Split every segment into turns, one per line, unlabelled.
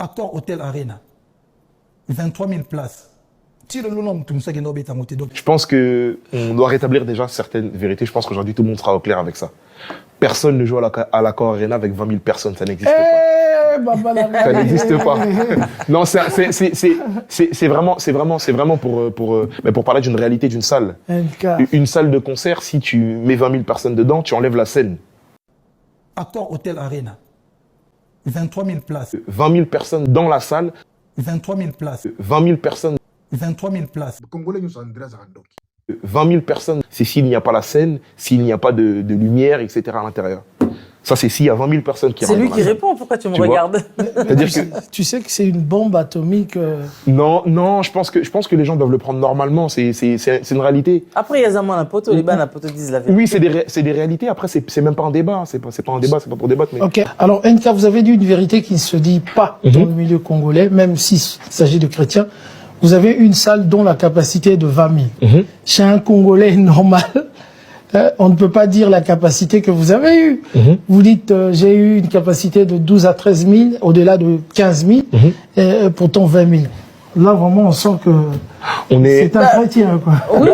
Accor Hôtel Arena, 23 000 places.
Je pense qu'on doit rétablir déjà certaines vérités. Je pense qu'aujourd'hui, tout le monde sera au clair avec ça. Personne ne joue à l'Accor Arena avec 20 000 personnes. Ça n'existe pas. Ça n'existe pas. Non, c'est vraiment pour parler d'une réalité d'une salle. Une salle de concert, si tu mets 20 000 personnes dedans, tu enlèves la scène.
Accor Hôtel Arena, 23 000 places.
20 000 personnes dans la salle.
23 000 places.
20 000 personnes.
23 000 places.
20 000 personnes, c'est s'il n'y a pas la scène, s'il n'y a pas de lumière, etc. à l'intérieur. Ça, c'est s'il y a 20 000 personnes qui
rentrent. C'est lui qui répond, pourquoi tu me regardes?
C'est-à-dire que tu sais que c'est une bombe atomique.
Non, je pense que les gens doivent le prendre normalement, c'est une réalité.
Après, il y a Zaman Poto, les bannes Poto disent la vérité.
Oui, c'est des réalités, après, c'est même pas un débat, c'est pas un débat, c'est pas pour débattre. Mais...
Ok, alors NK, vous avez dit une vérité qui ne se dit pas dans le milieu congolais, même s'il s'agit de chrétiens. Vous avez une salle dont la capacité est de 20 000. Chez un Congolais normal, on ne peut pas dire la capacité que vous avez eue. Vous dites, j'ai eu une capacité de 12 à 13 000, au-delà de 15 000, et pourtant 20 000. Là, vraiment, on sent que c'est un chrétien, quoi.
Oui,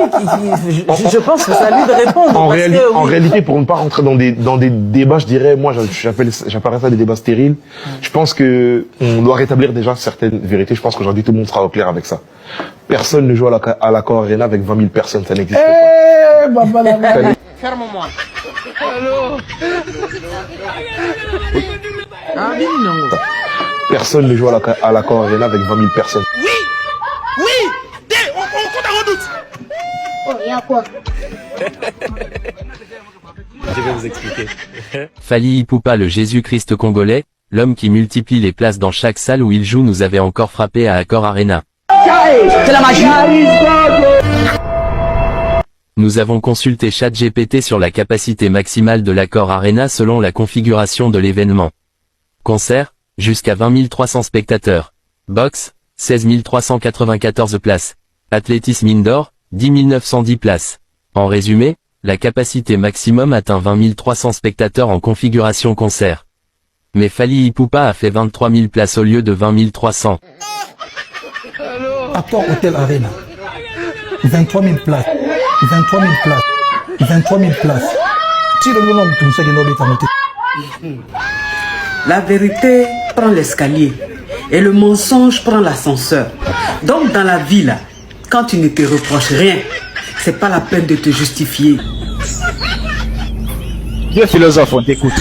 je pense que c'est à lui de répondre.
En réalité, pour ne pas rentrer dans des débats, je dirais, moi, j'appellerais ça des débats stériles. Je pense qu'on doit rétablir déjà certaines vérités. Je pense qu'aujourd'hui, tout le monde sera au clair avec ça. Personne ne joue à l'Accor Arena avec 20 000 personnes. Ça n'existe pas.
Ferme-moi.
Personne ne joue à l'Accor Arena avec 20 000 personnes.
Oui, on compte en redoute.
Oh, il y a quoi?
Je vais vous expliquer.
Fally Ipupa, le Jésus-Christ congolais, l'homme qui multiplie les places dans chaque salle où il joue, nous avait encore frappé à Accor Arena.
C'est la magie.
Nous avons consulté ChatGPT sur la capacité maximale de l'Accor Arena selon la configuration de l'événement. Concert, jusqu'à 20 300 spectateurs. Boxe, 16 394 places. Athlétisme indoor, 10 910 places. En résumé, la capacité maximum atteint 20 300 spectateurs en configuration concert. Mais Fally Ipupa a fait 23 000 places au lieu de 20 300.
Accor Hôtel Arena, 23 000 places. 23 000 places. 23 000 places.
La vérité prend l'escalier et le mensonge prend l'ascenseur. Donc dans la vie là, quand tu ne te reproches rien, c'est pas la peine de te justifier.
Dieu philosophe, on t'écoute.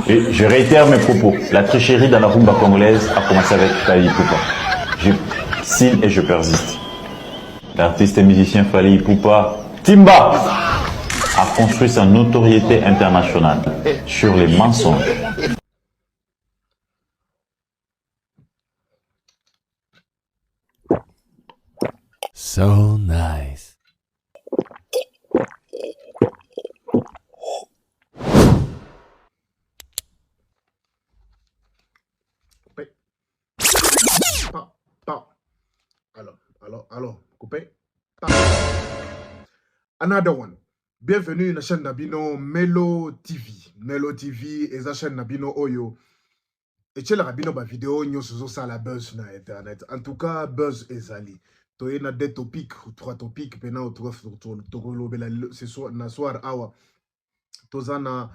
Et je réitère mes propos. La tricherie dans la rumba congolaise a commencé avec Fally Ipupa. Je signe et je persiste. L'artiste et musicien Fally Ipupa, Timba, a construit sa notoriété internationale sur les mensonges.
So nice.
Alors, coupé. Another one. Bienvenue à la chaîne Nabino Melo TV. Melo TV est la chaîne Nabino Oyo. Et tu as la vidéo sur la buzz sur internet. En tout cas, buzz est allé. Tu as deux topics, trois topics, maintenant tu as ce soir, awa. Tu as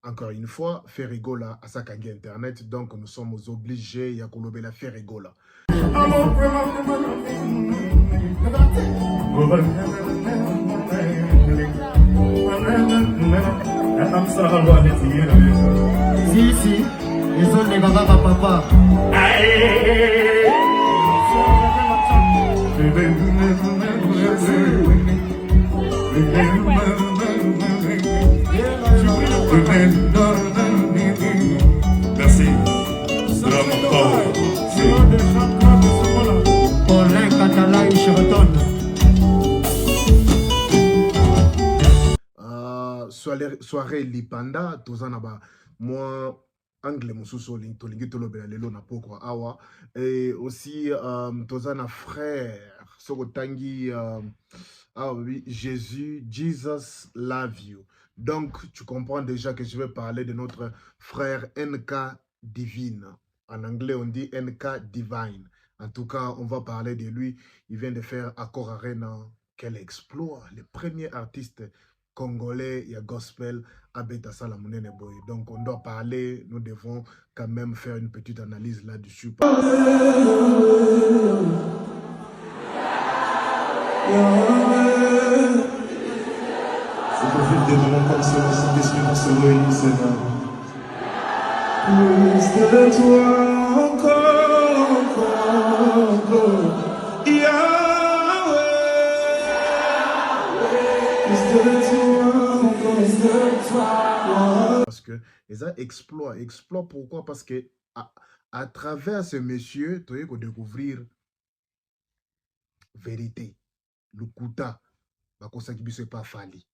encore une fois, faire rigoler à sa kangi internet. Donc nous sommes obligés de la faire rigoler.
Si, ils ont des gagas à papa.
Merci.
Paulin Catala, je retourne.
Soirée Lipanda, Tozanaba, moi, anglais, Moussou, Tolingi Tolobela, Lelo, Napokwa, Awa, et aussi Tozana frère, Sogotangi, ah oui, Jésus, Jesus love you. Donc, tu comprends déjà que je vais parler de notre frère NK Divine. En anglais, on dit NK Divine. En tout cas, on va parler de lui. Il vient de faire Accor Arena. Quel exploit! Le premier artiste congolais, il y a gospel, Abeta Salamounene Boy. Donc, on doit parler, nous devons quand même faire une petite analyse là-dessus.
Je profite des moments comme ça, sans l'esprit pour se réunir, Seigneur. Plus de toi, encore, Yahweh. Plus de toi.
Parce que les a exploit pourquoi? Parce que à travers ce monsieur, tu vas découvrir vérité, le kuta, c'est pas fali.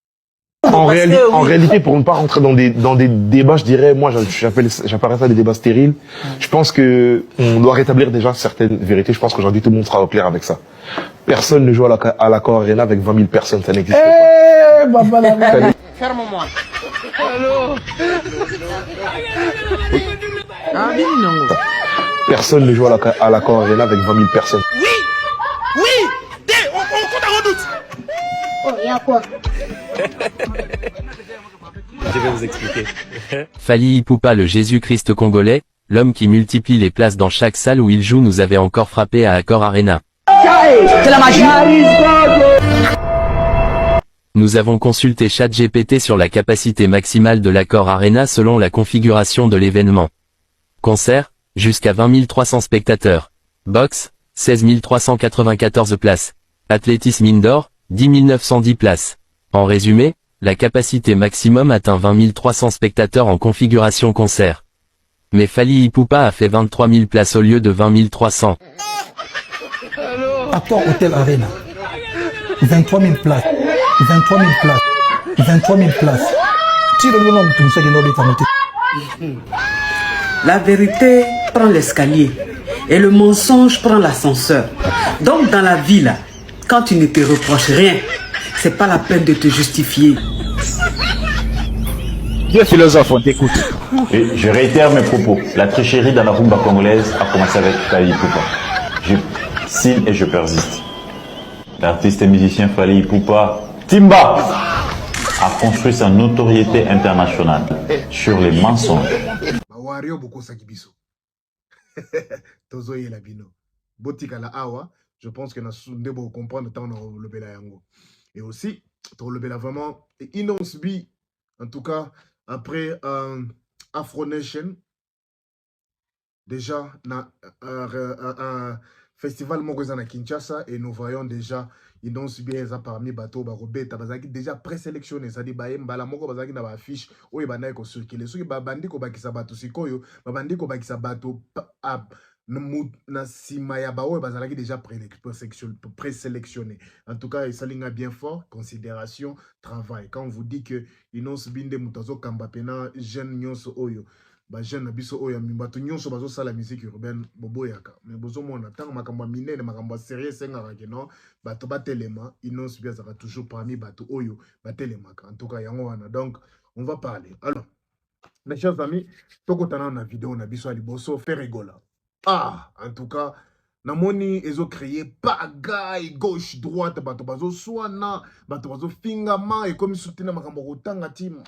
En réalité, pour ne pas rentrer dans des débats, je dirais, moi, j'appellerais ça des débats stériles. Je pense que on doit rétablir déjà certaines vérités. Je pense qu'aujourd'hui, tout le monde sera au clair avec ça. Personne ne joue à l'Accor Arena avec 20 000 personnes, ça n'existe pas.
Ferme-moi.
Personne ne joue à l'Accor Arena avec 20 000 personnes.
Oui, on compte en redoute.
Oh, il y a quoi?
Je vais vous expliquer.
Fally Ipupa, le Jésus-Christ congolais, l'homme qui multiplie les places dans chaque salle où il joue, nous avait encore frappé à Accor Arena.
C'est la magie.
Nous avons consulté ChatGPT sur la capacité maximale de l'Accor Arena selon la configuration de l'événement. Concert, jusqu'à 20 300 spectateurs. Boxe, 16 394 places. Athlétisme indoor, 10 910 places. En résumé, la capacité maximum atteint 20 300 spectateurs en configuration concert. Mais Fally Ipupa a fait 23 000 places au lieu de 20 300.
Accor Hotel Arena. 23 000 places. 23 000 places. 23 000 places.
La vérité prend l'escalier et le mensonge prend l'ascenseur. Donc dans la vie là, quand tu ne te reproches rien, c'est pas la peine de te justifier.
Dieu philosophe, on t'écoute. Et je réitère mes propos. La tricherie dans la rumba congolaise a commencé avec Fally Ipupa. Je signe et je persiste. L'artiste et musicien Fally Ipupa, Timba, a construit sa notoriété internationale sur les mensonges.
Wario boko sakibiso. Tozo yela bino. Botika la awa, je pense que na sunde bo comprendre tant on le bela yango. Et aussi, to le bela vraiment Inons Bi, en tout cas après Afro Nation, déjà na un festival Mokoza na Kinshasa, et nous voyons déjà Inons Bi eza parmi bateau barobeta bazaki déjà présélectionné, ça dit baye mbala moko bazaki na ba affiche oyo banaye ko circuler soki babandi ko bakisa bato sikoyo babandi ko bakisa bato na sima ya baoyo bazalaki déjà présélectionné. En tout cas, ça bien fort, considération, travail. Quand on vous dit que Inons Binde Mutazo Kambapena, jeune nyonso oyo, ba jeune biso oyo mimbato nyonso bazo sala musique urbaine bobo yaka. Mais bozo mona tant makamba minene makamba sérieux senga ke non, bato batelema, Inons Bi azaka toujours parmi bato oyo batelema. En tout cas, yango wana. Donc, on va parler. Alors, mes chers amis, tokotana na vidéo na biso aliboso faire rigola. Ah, en tout cas, namoni ezo créé bagaille gauche droite bato bazo swana bato bazo fingama et comme soutenir makambo kotanga team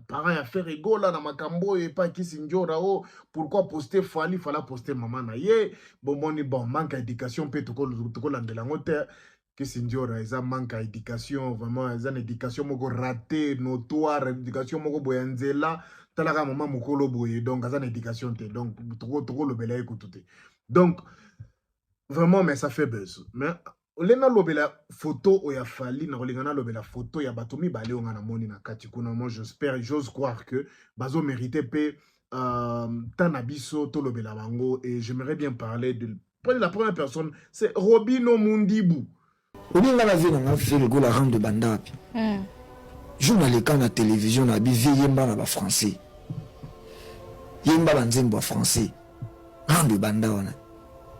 parents ya faire rigola na makambo et pas qui sinjora oh pourquoi poster fala poster maman na ye bomoni bon manque d'éducation peut to landela ngote que sinjora eza manque d'éducation vraiment eza éducation moko raté notoire éducation moko boyanzela talaka maman mokolo boye donc eza éducation te donc trop le bela écouter donc vraiment mais ça fait buzz mais lena lobela photo oya Fally na kolingana lobela photo ya batomi bale onga na moni na kati kuna moi j'espère j'ose croire que bazo mériter pe tanabiso to lobela bango et j'aimerais bien parler de la première personne c'est Robino Mundibu.
Olinga na vina na fait le goût la rame de bandapi. Journaliste na télévision na bi yemba na ba français. Yemba banzembo français. Rame de banda wana.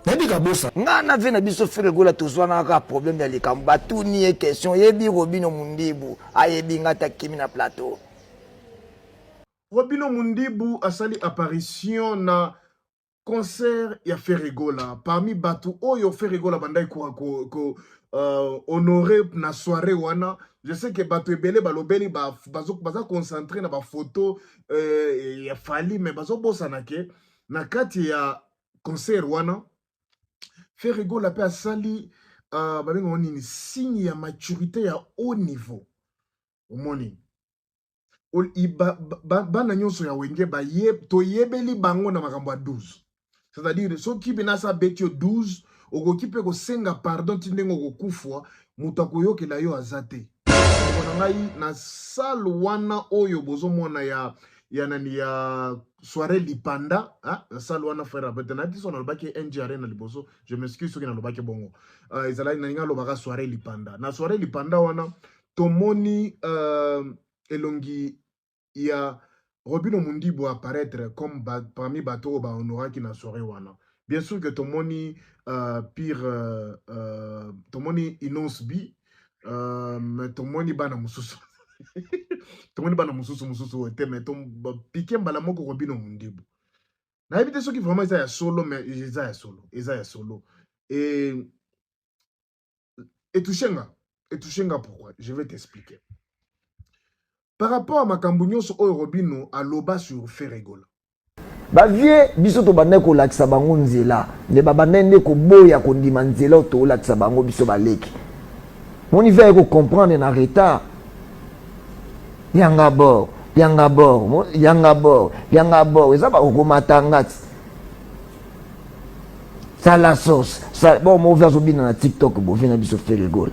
Nabika bossa. Nga na vina biso fait le goût la tozwana ka problème ya likamba tout ni question yebi Robino Mundibu ayebi ngata kimi na plateau.
Robino Mundibu a sali apparition na concert ya Ferregola parmi batu oyo Ferregola bandai ko honorer na soirée wana. Je sais que batu ebele balobeli baza concentré na ba photo ya Fally mais bazo bosana ke na kati ya concert wana Ferregola pe asali babenga nini signe ya maturité ya haut niveau omoni bana nyonso ya wenge toyebeli bango na makambo ya 12. C'est-à-dire soki binasa betio 12 okoki pe kosenga pardon tindengo kokufwa mutu akoyokela yo azate ngai na salle wana oyo bozomona ya nani ya soirée lipanda na salle wana frère betena diso na lobaki NG Arena liboso. Je m'excuse soki na lobaki bongo ezala na ninga lobaka soirée lipanda na soirée lipanda wana tomoni elongi ya Robino Mundibu apparaître comme parmi bateau ba honoraki na soirée wana. Bien sûr que tomoni pire tomoni Inonce Bi mais tomoni bana mususu tomoni bana mususu ote mais piqué mbala moko Robino Mundibu. Na éviter ceux qui vraiment ça ya solo mais ça ya solo et touchenga pourquoi je vais t'expliquer. Par rapport à makambo nyonso oyo Robino aloba sur Ferregola.
Ba vie biso to bande ko lakisa bango nzela ne ba bande ko boya ko ndima nzela to lakisa bango biso baleki. Mon hiver ko comprendre na retard. Yanga bor eza ba ko matangati. Ça la sauce. Ça bon mo verso bina na TikTok bo vina biso Ferregola.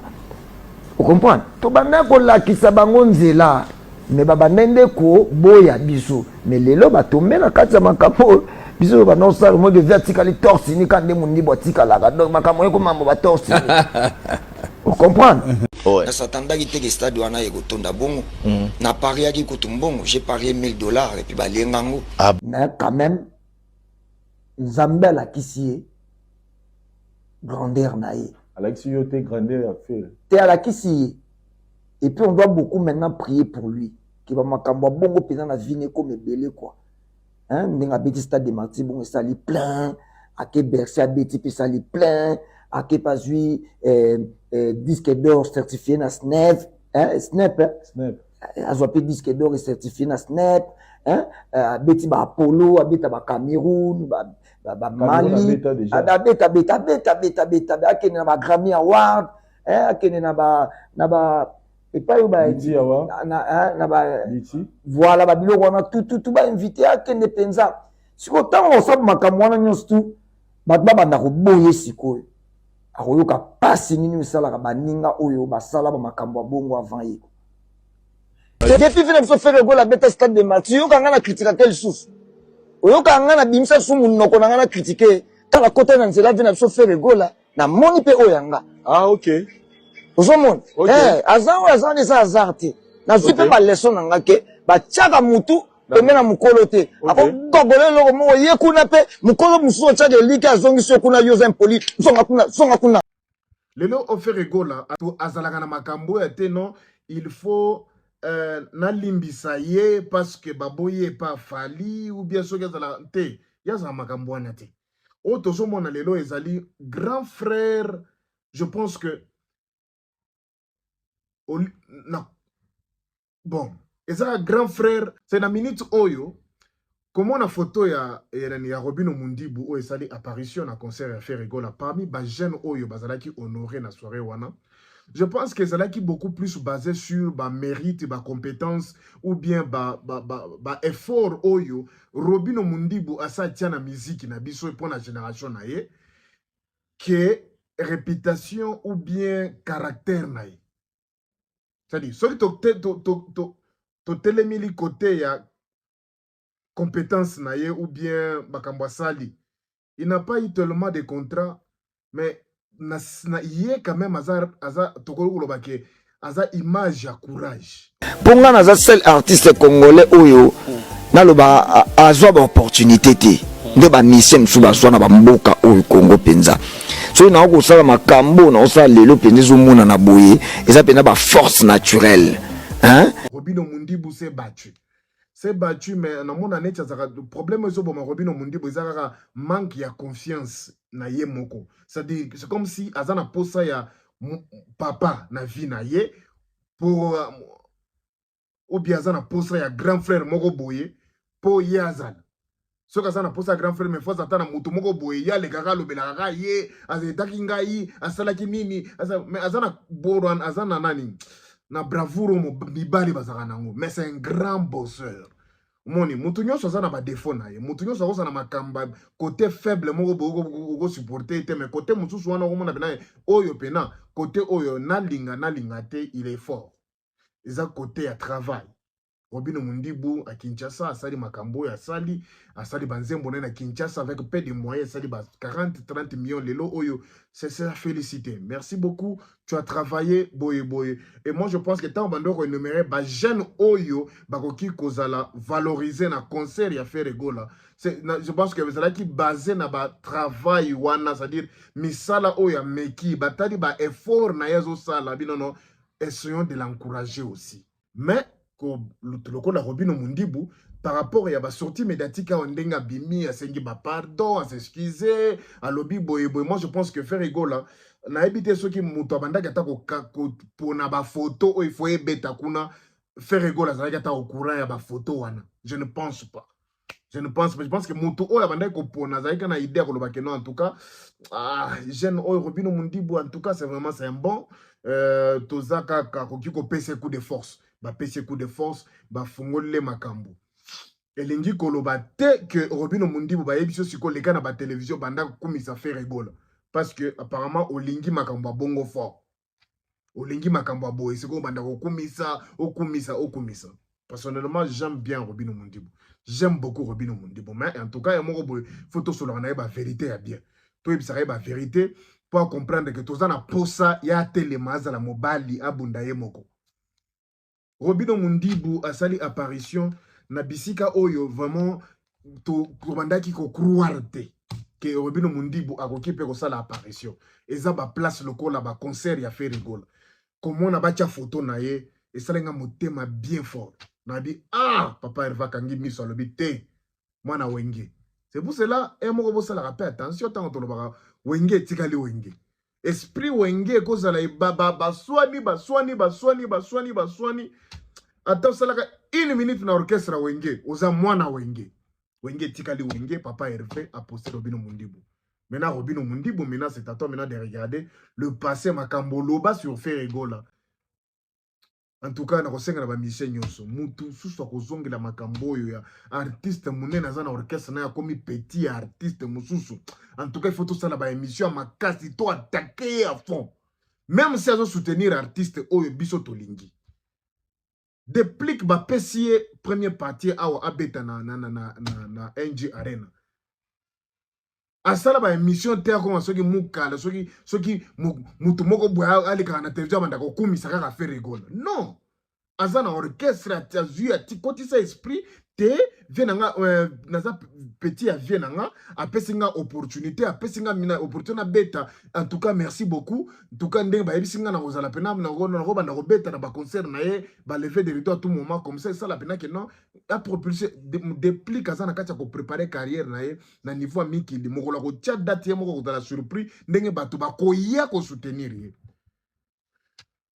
Vous comprenez? To bande ko lakisa bango nzela. Mais baba nende ko boya biso mais lelo batombe na kati ya makambo biso ba non sala mo de vertical torse ni kande mundi botika la donc makambo yeko mambo ba torse. Vous comprenez?
Na satanda ki teke stade wana yeko tonda bongo na pariya ki kutumbongo j'ai parié $1000 et puis ba lengango
mais quand même Nzambe la kisie grandeur nae
Alexis yote grandeur a fait
te ala kisie. Et puis on doit beaucoup maintenant prier pour lui. Qui va m'acamboa bongo pesant la vie comme belé quoi. Hein, n'enga bêti stade de Marty bon ça li plein. À que Bercy a bêti puis ça li plein. À que pas lui disque d'or certifié na Snap, hein, Snap. A zoapé disque d'or et certifié na Snap, hein. A bêti ba Apollo, a bêti ba Cameroun, ba Mali. A bêta. A que na ba Grammy Award, hein, a que na ba et pas eu voilà ba bilo wana tout ba invité à Kende Penza si autant on sort makamwana nyonso ba banda ko boye sikoyo akoyoka pasi nini usala ka baninga oyo basala ba makambo bongo avant ye depuis vina biso Ferregola beta stade de match yo kanga na critiquer quel souffle oyo kanga na bimisa sumu noko na na critiquer kala côté na nzela vina biso Ferregola na moni pe oyanga
OK.
Ozomon azan eza azarte na zipe ba leçon nanga ke ba tiaka mutu pemena mukolo te ako gogole loko mo ye kuna pe mukolo musuo tcha de lika azongi so kuna yoza impoli songa kuna
lelo o Ferregola to azalaka na makambo ya te non il faut na limbisa ye parce que baboye pa Fally ou bien so azala te yaza makambo wana te o tozomona lelo ezali grand frère. Je pense que non. Bon, et ça grand frère, c'est la minute oyo. Comment la photo ya Robino Mundibu ou esali apparition na concert à Ferregola parmi ba jeunes oyo bazalaki honoré na soirée wana. Je pense que c'est là qui beaucoup plus basé sur ba mérite, ba compétence ou bien ba effort oyo Robino Mundibu asa tia na musique na biso pour la génération na ye que réputation ou bien caractère na ye. C'est-à-dire, ce que tu télémili côté ya compétence naie ou bien bakambwa sali, il n'a pas eu tellement de contrats, mais il est quand même azar image ya courage.
Ponga naza seul artiste congolais oyo na loba azwa ba opportunité te. Nde ba mission msuba zwana ba mboka oyo Congo penza. So na ko sala makambo na osala lelo penza zo mona na boye eza pena ba force naturelle. Hein?
Robino Mundibu s'est battu. c'est battu, mais dans mon année, le problème est que Robino Mundi, il y a manque de confiance na ye moko. C'est-à-dire, c'est comme si Azana posa ya papa na vie na ye pour ou bien Azana posa ya grand frère moko boye pour ye Azana. Ce que Azana posa grand frère mais faut attendre mutu moko boye ya le kaka lobela kaka ye azetaki ngai asalaki nini mais Azana boran Azana nani. Na bravoure mibali bazaka nango mais c'est un grand bosseur moni mutu nyonso aza na ba défaut na ye mutu nyonso akosa na makamba côté faible moko boko supporter te mais côté mususu wana komona bena oyo pena côté oyo nalinga te il est fort eza côté ya travail Robino Mundibu à Kinshasa asali makambo ya asali banzembo na Kinshasa avec peu de moyens asali 40-30 millions lelo oyo c'est à féliciter. Merci beaucoup, tu as travaillé boye et moi je pense que tant bando renommer ba jeune oyo bakoki kozala valoriser na concert ya faire rigola. C'est je pense que vous allez qui basé na ba travail wana c'est-à-dire misala oyo meki batali ba effort na yazo sala binono essayons de l'encourager aussi. Mais le coup de Robino Mundibu par rapport à la sortie médiatique à Ondenga Bimi à Sengi pardon à s'excuser à lobby boy moi je pense que faire rigola na habité ceux qui mutabanda gata ko pour na ba photo il faut beta kuna faire rigola ça gata au courant ya ba photo wana je ne pense pas je pense que muto o ya banda ko pona za kana idée ko lobake non en tout cas jeune o Robino Mundibu en tout cas c'est vraiment c'est un bon tozaka ko kiko pese coup de force ba pese coup de force ba fungole makambo elingi koloba te que Robino Mundibu ba yebiso siko leka na ba télévision banda komisa faire rigola parce que apparemment olingi makambo bongo fort olingi makambo boy siko banda ko komisa personnellement j'aime bien Robino Mundibu j'aime beaucoup Robino Mundibu mais en tout cas yamo boy photo solo na ba vérité ya bien to yebisa ba vérité pour comprendre que tozana posa ya telemaza la mobali abundaye moko Robino Mundibu a sali apparition na bisika oyo vraiment to bandaki ko croire te que Robino Mundibu a occupé ko sala apparition eza ba place lokola ba concert ya faire rigola comment na bacha photo na ye et salenga motema bien fort na di papa Herva kangi miso lobi te mwana wenge c'est pour cela et moko bo sala rappel attention tant to lo wenge tikali wenge esprit wenge kozala baswani ata salaka une minute na orchestre wenge oza mwana wenge tikali wenge papa Hervé a posté Robino Mundibu maintenant Robino Mundibu maintenant c'est à toi maintenant de regarder le passé makambo loba sur faire rigola en tout cas na kosenga na ba mission nyonso mutu susu akozongela makambo yo ya artiste munene za na orchestre na ya komi petit artiste mususu en tout cas il faut tout ça na ba émission makasi to attaquer à fond même si azo soutenir artiste oyo biso tolingi déplique ba pesier première partie awa abeta na NG Arena asala ba émission te ko soki mukala soki mutu moko boya alika na télévision banda ko kumisa kaka faire rigola non azana orchestre azu ya tikotisa esprit te vienanga naza petit a vienanga apesinga opportunité apesinga mina opportunité beta en tout cas merci beaucoup en tout cas ndenge ba yebisinga na kozala pena na banda ko beta na ba concert na ye ba lever de rideau à tout moment comme ça la pena que non a propulser déplique azana kacha ko préparer carrière na ye na niveau mikili mokola ko tia date moko ko la surprise ndenge bato ba ko ya ko soutenir ye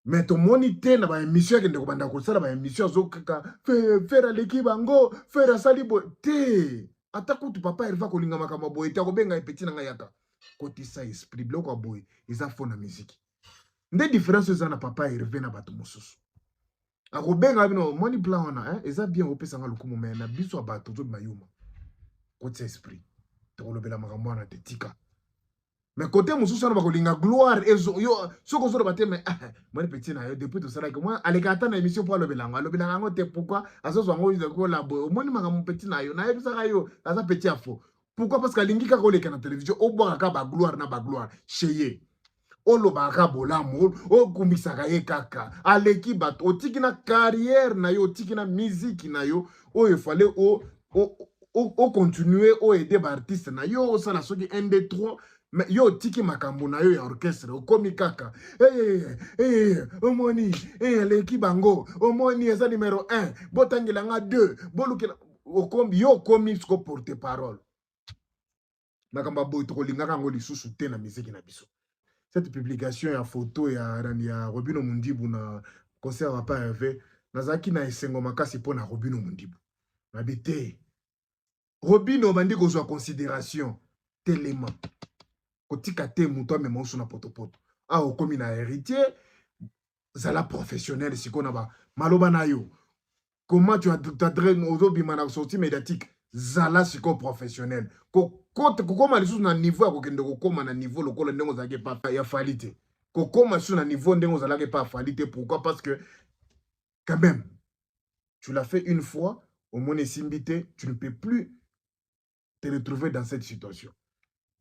mais to monité na ba émission ke ndeko banda ko sala ba émission zo kaka faire l'équipe bango faire salibo te atako tu papa Herva ko linga makama boy ta ko benga petit na ngayaka côté ça esprit bloko boy ils a fond na musique nde différence za na papa Hervé na bato mosusu ako benga bino money plan wana ils a bien opesa nga lukumu mais na biso bato zo mayuma côté esprit to lobela makambo na tetika mais côté mosusu na bakolinga gloire ezo yo soko zo baté mais moi petit na yo depuis tout ça que moi aleka ata na émission pour lobelanga ngo te pourquoi azozo ngo izo ko la boy moni maka petit na yo yo aza petit afo pourquoi parce que lingi ka ko leka na télévision o boka ka ba gloire cheye o lobaka bolamu o kumbisaka ye kaka aleki bato otiki na carrière na yo otiki na musique na yo o il fallait au continuer au aider ba artiste na yo ça la soki 1 2 3 mais yo tiki makambo na yo ya orchestre okomi kaka omoni leki bango omoni eza numéro 1 botangela nga 2 bolukela okomi yo komi sko porte parole makambo boy to lingaka ngo lisusu te na musique na biso. Cette publication ya photo ya Robino Mundibu na concert à pas Hervé nazaki na esengo makasi pona Robino Mundibu na bité Robino bandi kozwa considération telema kotika te muto me monso na potopoto okomi na héritier zala professionnel sikona ba maloba na yo comment tu t'adresses aux obimana sortie médiatique zala siko professionnel kokoma lisusu na niveau ya kokende kokoma na niveau lokola ndenge ozalaki pa ya falite kokoma lisusu na niveau ndenge ozalaki pa falite. Pourquoi? Parce que quand même tu l'as fait une fois au moins simbité, tu ne peux plus te retrouver dans cette situation.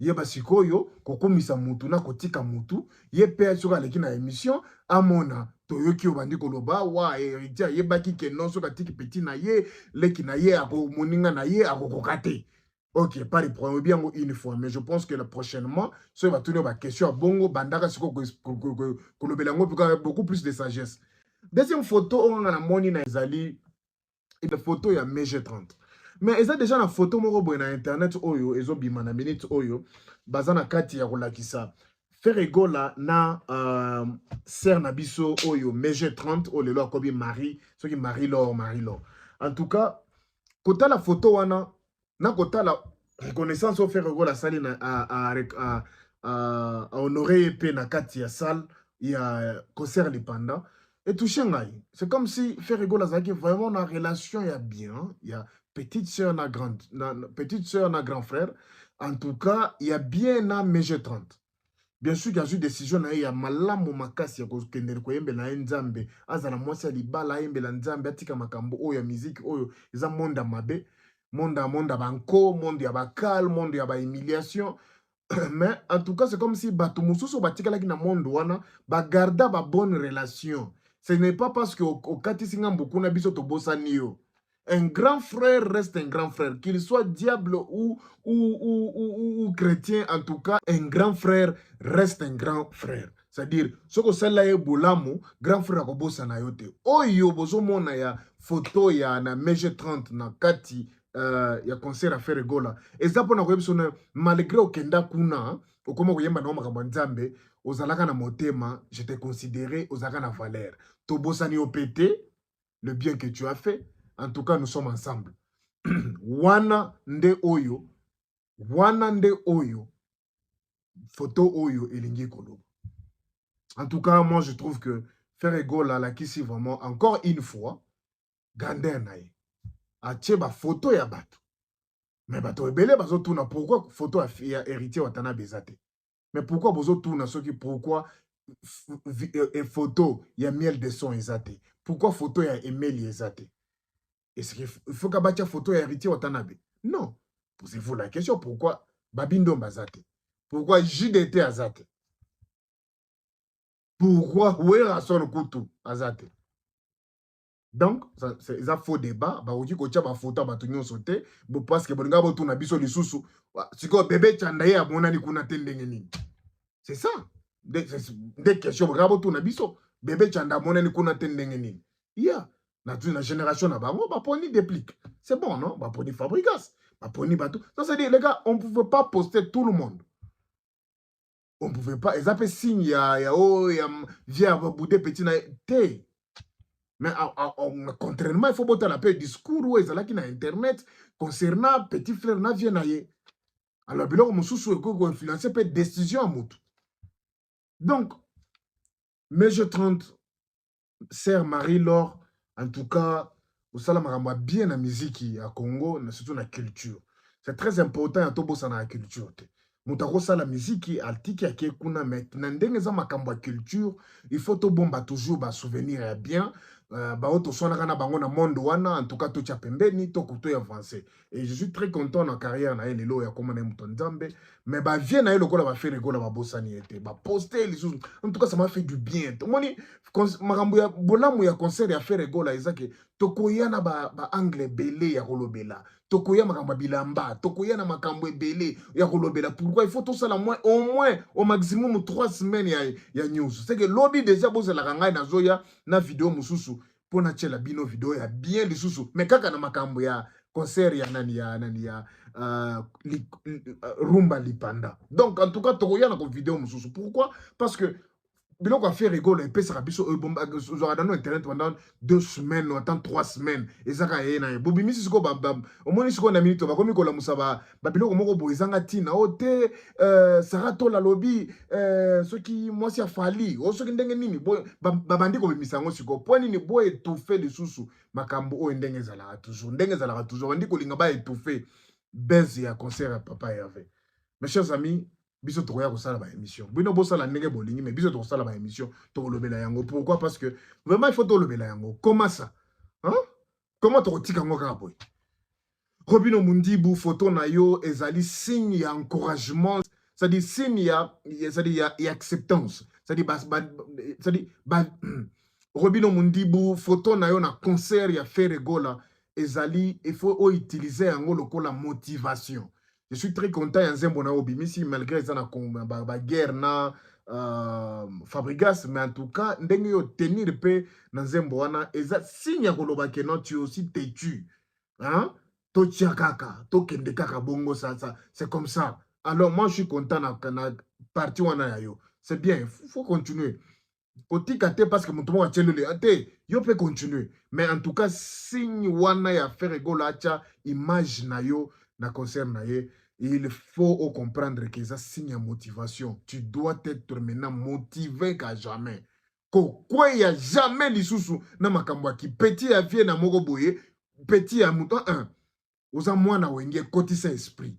Yeba sikoyo kokomisa mutu na kotika mutu ye pe sur aleki na émission amona toyoki obandi koloba wa héritier yebaki ke non so katiki petit na ye leki na ye ako moninga na ye akokokate. Ok, pas de problème bien une fois, mais je pense que prochainement ça va tourner ma question à bongo bandaka siko kolobelango beaucoup plus de sagesse. Deuxième photo on a moni na ezali une photo ya MG30. Mais eza déjà na photo moko boy na internet oyo ezo bima na minute oyo bazana kati ya kolakisa Ferregola na ser na biso oyo MG30 o lelo akobi Marie soki Marie Laure. En tout cas kota la photo wana na kota la reconnaissance au Ferregola sali na a honorer pe na kati ya salle ya concert les panda et touché ngai. C'est comme si Ferregola zaki vraiment na relation ya bien, ya petite sœur na grande petite sœur na grand frère. En tout cas, il y a bien na MG30. Bien sûr, il y a eu décision na ya malamu makasi ya kokendere ko yembe na nzambe azana mwasi ya libala yembe la nzambe atika makambo oyo ya musique oyo eza monde mabe monde banko monde ya bakal monde ya ba humiliation. Mais en tout cas, c'est comme si bato mususu batika laki na monde wana ba garda ba bonne relation. Ce n'est pas parce que au katisinga beaucoup na biso to bosani yo. Un grand frère reste un grand frère, qu'il soit diable ou chrétien, en tout cas, un grand frère reste un grand frère. C'est-à-dire, ce que c'est là, bolamu, grand frère a bossa na yote. Oyo bozo mona ya photo ya na MG30 na kati ya concert à Ferregola. Et ça pour na kwebisona malgré okenda kuna, okoma koyemba na makambo nzambe, ozalaka na motema, je t'ai considéré ozalaka na valeur. To bossa ni opété le bien que tu as fait. En tout cas, nous sommes ensemble. Wana nde oyo, photo oyo elingi kolo. En tout cas, moi je trouve que Ferregola la kisi vraiment encore une fois gander nae. Atie ba photo ya bato. Mais bato ebele bazo tuna pourquoi photo ya héritier watana bezate. Mais pourquoi bozo tuna soki pourquoi photo ya miel de son ezate. Pourquoi photo ya Emeli ezate. Est-ce qu'il faut qu'abatia photo ya héritier watanabe? Non. Posez-vous la question, pourquoi Babindo Bazate? Pourquoi JDT Azate? Pourquoi Werason Koutou Azate? Donc, c'est un faux débat. Bah, on dit qu'on tient ma photo à tout sauté. Parce que bon gars, on a biso les sous. Si quoi bébé chandaye à mon ani kuna tendengeni. C'est ça. Des questions. Regarde, on a biso bébé chanda mon ani kuna tendengeni. Yeah. La génération n'a pas poni déplique. C'est bon, non? Bah poni fabrigas. Bah poni bateau. Ça c'est dire les gars, on ne pouvait pas poster tout le monde. On ne pouvait pas. Ils appellent signe via boudé petit na té. Mais contrairement, il faut botter la paix discours où ils allaient na internet concernant petit frère na vient naie. Alors bilo mon sous ko influencer peut décision à moutou. Donc MG30 sœur Marie-Laure. En tout cas, vous savez, je bien la musique à Congo, surtout la culture. C'est très important à Tobo la culture. Moutarosa la musique altiki à Kekuna maintenant ndengeza makambo culture, il faut to bomba toujours ba souvenir bien. Ba oto sona kana bango na monde wana en tout cas to pembeni to kuto avancer. Et je suis très content na carrière na elelo ya koma na mutonzambe, mais ba vie na eloko la ba faire rigola ba bosani été, ba poster les choses. En tout cas ça m'a fait du bien. Moni makambo ya bolamu ya concert ya faire rigola ezake to koyana ba anglais belé ya kolobela. tokoya makambo bilamba tokoya na makambo ebele ya kolobela. Pourquoi il faut tout ça au moins au maximum 3 semaines ya news. C'est que lobby déjà bozela ngai na zoya na vidéo mususu pona tchela bino vidéo ya bien lisusu mais kaka na makambo ya concert ya nani ya rumba lipanda. Donc en tout cas tokoya na ko vidéo mususu. Pourquoi? Parce que biloko a fait rigolo et puis ça rabiso dans internet pendant 2 semaines ou attend 3 semaines et ça ka na bobimi siko au moins siko na minute ba komi ko la musaba ba biloko moko boizanga tina ote sarato la lobby ceux qui moi si afali o ceux qui ndenge nini ba bandi ko bimisango siko point nini boy étouffé de susu makambo o ndenge zala toujours bandi ko linga ba étouffé base ya concert à Papa Hervé. Mes chers amis, biso tokoya kosala ba émission bino bosala ndenge bolingi mais biso tokosala ba émission tokolobela yango. Pourquoi? Parce que vraiment il faut tolobela yango. Comment ça, hein? Comment tokotika ngo kaka boy Robino Mundibu photo na yo ezali signe ya encouragement, c'est-à-dire signe ya acceptance, c'est-à-dire Robino Mundibu photo na yo na concert ya Ferregola ezali il faut utiliser yango lokola motivation. Je suis très content en Zembo na obimisi malgré ça na guerre na Fabregas, mais en tout cas ndenge yo tenir pe na Zembo wana eza signe koloba que non tu es aussi têtu, hein? To tia kaka to kende kaka bongo ça c'est comme ça. Alors moi je suis content na parti wana ya yo. C'est bien, faut continuer. Otikate parce que mon tomo a tchelo le ate yo peut continuer, mais en tout cas signe wana ya faire gola acha image na yo na concert na ye. Il faut comprendre que ça signe motivation. Tu dois être maintenant motivé qu'à jamais. Quoi y a jamais lisusu na makambo ki petit à vie na moko boye petit à mouton un. Oza mwana wenge kotisa esprit.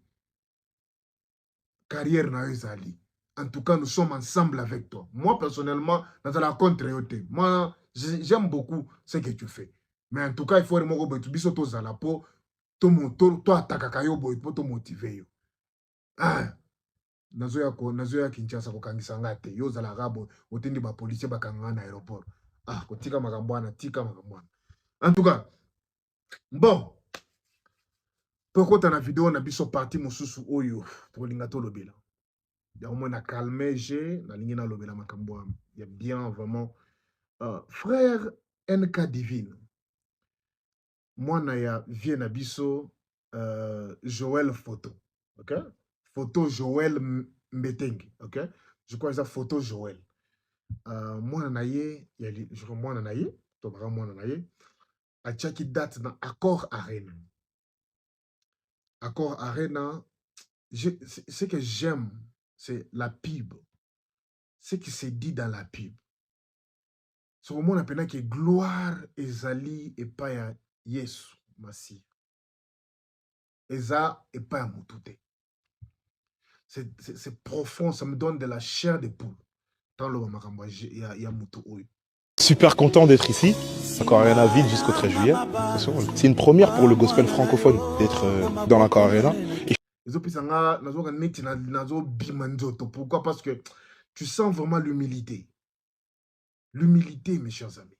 Carrière na ezali. En tout cas, nous sommes ensemble avec toi. Moi personnellement, dans la contre yote. Moi j'aime beaucoup ce que tu fais. Mais en tout cas, il faut moko boye tu biso to zala po to atakaka yo boye po to motiver yo. Ah, nazoya Kinshasa kokangisa ngate yo zala rabo otindi ba policier bakanga na aéroport. Ah, kotika makambwana tika makambwana. En tout cas, bon. Pourquoi na vidéo na biso parti mususu oyo to linga to lobela. Ya au moins na calmer j'ai na linga na lobela makambwa. Il y a bien vraiment frère NK Divine. Moi na ya vie na biso Joël photo. OK? Photo Joël Mbetengi, ok? Je crois que c'est photo Joël. Moi naye, je crois moi naye, tobara moi naye. A qui date dans Accord Arena. Accord Arena, ce que j'aime, c'est la pub. Ce qui s'est dit dans la pub. C'est au moins on que gloire ezali et pas ya Yesu Masi. Eza et pas ya mutute. C'est profond, ça me donne de la chair de poule.
Super content d'être ici. Accord Arena vide jusqu'au 13 juillet. C'est une première pour le gospel francophone d'être dans l'Accord Arena.
Pourquoi? Parce que tu sens vraiment l'humilité. L'humilité, mes chers amis.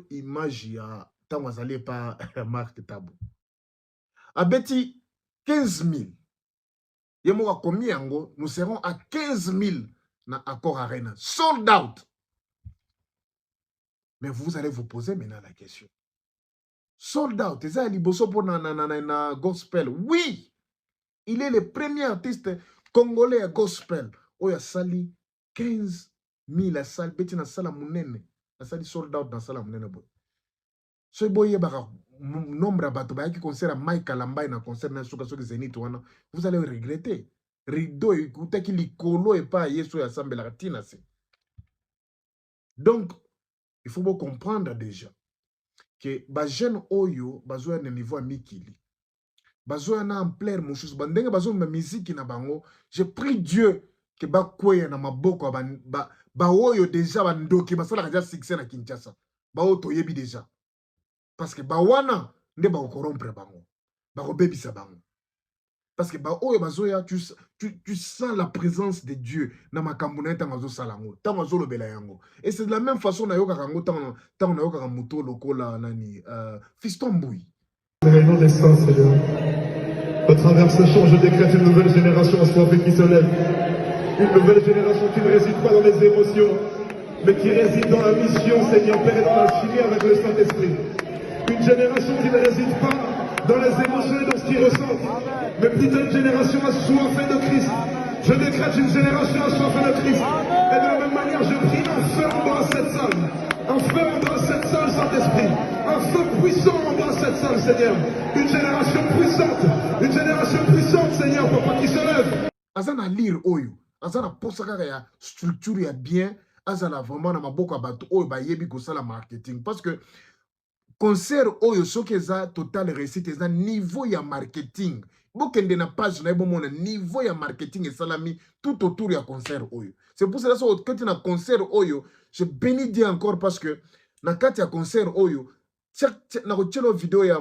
Image ya Tawazale par Marc Tabou. Abeti 15 000. Nous serons à 15 000 dans Accord Arena. Sold out. Mais vous allez vous poser maintenant la question. Sold out. Est-ce que pour na gospel? Oui. Il est le premier artiste congolais à gospel. Oh, il y a sali 15 000 à salle. Beti na sala munene. La sali sold out dans sala munene. Ce boye baka nombre à bateau qui concerne Mike Kalamba et na concerne na suka soki Zénith wana, vous allez regretter. Rideau écoutez qui li kolo et pas yeso ya sambe la tina c'est. Donc il faut comprendre déjà que ba jeune oyo bazo na niveau à mikili. Bazo na ampleur mon chose bandenge bazo ma musique na bango. Je prie Dieu que ba koya na maboko ba oyo déjà bandoki basala déjà succès na Kinshasa. Ba oto yebi déjà. Parce que bawana nde ba corrompre bango. Ba robebisa bango. Parce que ba oyo bazoya tu sens la présence de Dieu na makambo na tangazo salango. Tangazo lobela yango. Et c'est de la même façon na yoka kango tango na yoka muto lokola nani Fiston Mbui.
Réveillons des saints, Seigneur. À travers ce chant, je décrète une nouvelle génération assoiffée qui se lève. Une nouvelle génération qui ne réside pas dans les émotions, mais qui réside dans la mission, Seigneur Père, et dans la chimie avec le Saint-Esprit. Une génération qui ne réside pas dans les émotions et dans ce qu'ils ressentent, mais plutôt une génération assoiffée de Christ. Je décrète une génération assoiffée de Christ. Et de la même manière, je prie un feu dans cette salle. Un feu dans cette salle, Saint-Esprit. Un feu puissant dans cette salle, Seigneur. Une génération puissante, Seigneur, papa, qui se lève.
Azana lire oyo. Azana posaka ya structure ya bien. Azana vraiment na maboko bato oyo ba yebi ko sala marketing. Parce que concert oyo soki eza total réussite eza niveau ya marketing. Bokende na page na bon niveau ya marketing et salami tout autour ya concert oyo. C'est pour cela que quand tu as concert oyo, je bénis Dieu encore parce que na kati ya concert oyo, na ko tchelo vidéo ya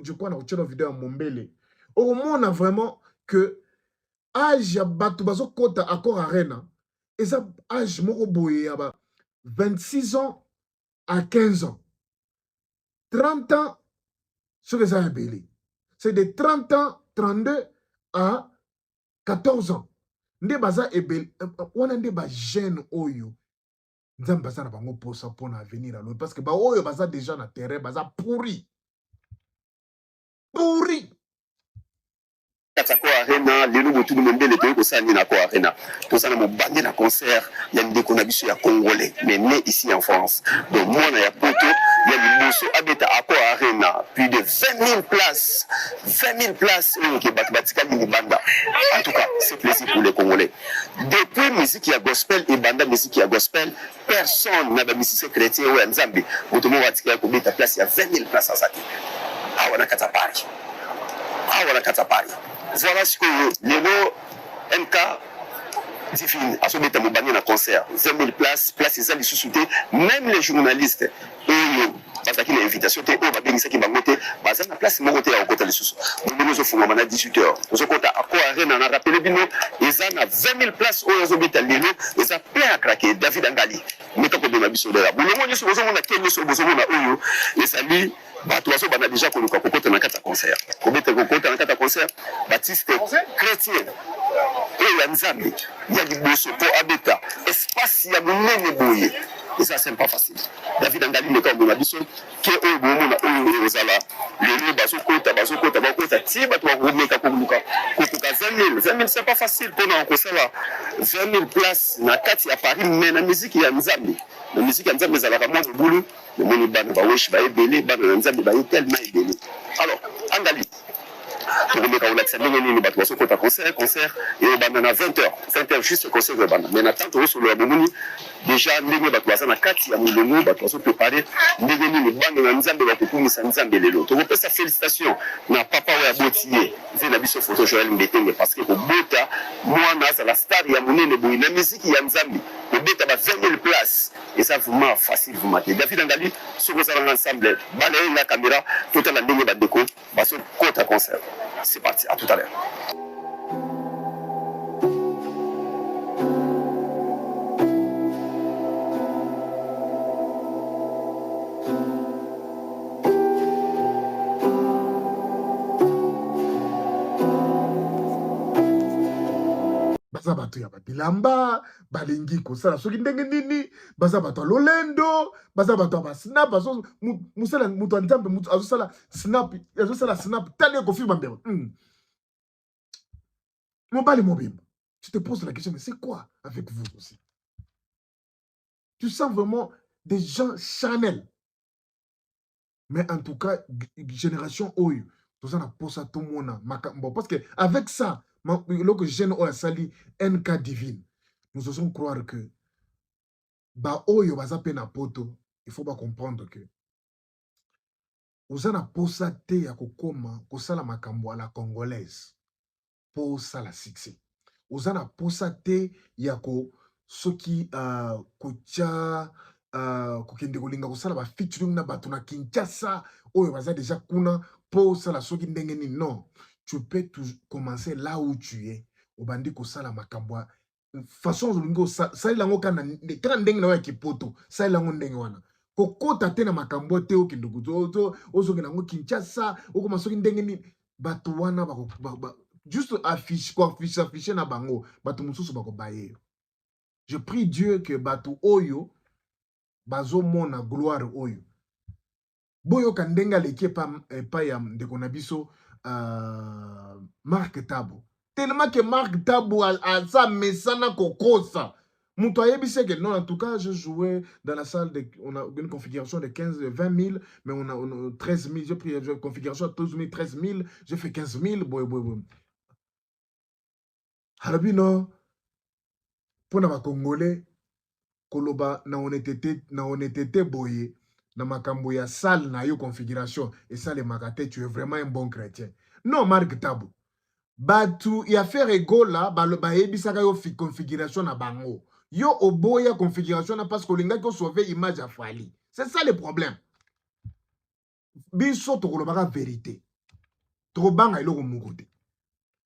je crois na ko tchelo vidéo ya Mombele. Au moins on a vraiment que âge ya bato bazo kota accord arena et ça âge moko boye ya ba 26 ans à 15 ans. 30 ans ce que ça a belé. C'est de 30 ans 32 à 14 ans. Nde baza ebel wana nde ba jeune oyo. Nzambe baza na bango posa pona avenir alors parce que ba oyo baza déjà na terrain baza pourri. Pourri.
Katako Arena, lelo botu Mombele to ko sani na ko Arena. To sana mo bande na concert ya ndeko na biso ya congolais mais né ici en France. Donc moi na ya poto ya liboso abeta ako Arena plus de 20 000 places. 20 000 places qui batika ni banda. En tout cas, c'est plaisir pour les Congolais. Depuis musique ya gospel et banda musique ya gospel, personne n'a de musicien chrétien ou nzambe. Botomo batika ko beta place ya 20 000 places à Zaki. Ah wana katapari. Ah wana katapari. Voilà ce que Lélo MK Divine a soumis à mon concert. 20 000 places ils ont sous-souté, même les journalistes. Parce qu'il y a une invitation, on va bien qui va monter, parce que la place est montée à côté de sous. Nous nous faisons à 18 h. Nous sommes à quoi Arena, on a rappelé Bino, ils ont 20 000 places où ils ont mis à Lélo, ils ont plein à craquer, David Angali. Mais quand on a mis sur le labo, le monde est sur le monde, quel est sur le monde, les amis. Bato baso bana déjà ko luka kokota na kata concert ko bete kokota na kata concert baptiste chrétien et ya nzambe ya liboso po abeta espace ya munene boye et ça c'est pas facile. David Angali le temps de la biso que o bomo na o ozala le baso kota ti bato ba komeka ko luka ko ka 20 000 c'est pas facile pour na ko sala 20 000 places na kati ya Paris mais na musique ya nzambe. La musique ya nzambe ezalaka mwa mobulu le moni bana baweshi baebele bana na nzambe baye tellement ebele. Alors Angali tokomeka kolakisa ndenge nini bato bazokota concert et bana na 20 h juste concert de bana mais na tant tosolola bomoni déjà ndenge bato baza na kati ya molongo bato bazoprepare ndenge nini bana na nzambe bakokumisa nzambe lelo tokopesa félicitation na papa oyo aboti ye nze na biso photo Joël Mbetenge parce que kobota mwana azala star ya monene boye na musique ya nzambe kobeta ba 20 000 places et ça vraiment facile vous mater David Angali soko ozalanga ensemble balaye na caméra totala ndenge badeko bazokota concert. C'est parti, à tout à l'heure.
Baza bato ya babilamba balingi kosala soki ndenge nini baza bato ya lolendo baza bato ya basnap musala mutu nzambe mutu azosala snap tali ko filma mbeba mobali mobimba tu te poses la question mais c'est quoi avec vous aussi tu sens vraiment des gens charnels mais en tout cas génération oyo toza na posa tout mona makambo parce que avec ça lorsque jeune oyo sali NK Divine nous osons croire que ba oyo baza pe na poto il faut pas comprendre que oza na posa te ya kokoma kosala makambo à la congolaise posa la succès oza na posa te ya ko soki kocha kokende kolinga kosala ba featuring na bato na Kinshasa oyo baza déjà kuna posa la soki ndenge ni non. Tu peux commencer là où tu es. Au bandi ko sala makambwa. Façon zolingo sa ilango kana ndenge na ya kipoto. Sa ilango ndenge wana. kokota te na makambo te okende kuzo ozongela ngo Kinshasa okoma soki ndenge nini bato wana juste afficher na bango bato mususu bakobaye. Je prie Dieu que bato oyo bazomona gloire oyo boyo kandenga leki pa ya ndeko na biso Marc Tabo. Tellement que Marc Tabo a sa mesana kokosa. Moutou ayebise que non, en tout cas, je jouais dans la salle, on a une configuration de 20 000, mais on a 13 000, j'ai pris une configuration de 12 000, 13 000, j'ai fait 15 000, Harabino, pour les Congolais, Koloba, na honnêteté boye, na makambo ya salle na yo configuration, et ça les makate, tu es vraiment un bon chrétien. Non, Marc Tabo. Batu, y a fait rigola, ba yebisaka yo configuration na bango. Yo oboya configuration na parce que l'inga ko sauver image a fali. C'est ça le problème. Biso to kolobaka vérité. To banga iloko mukote.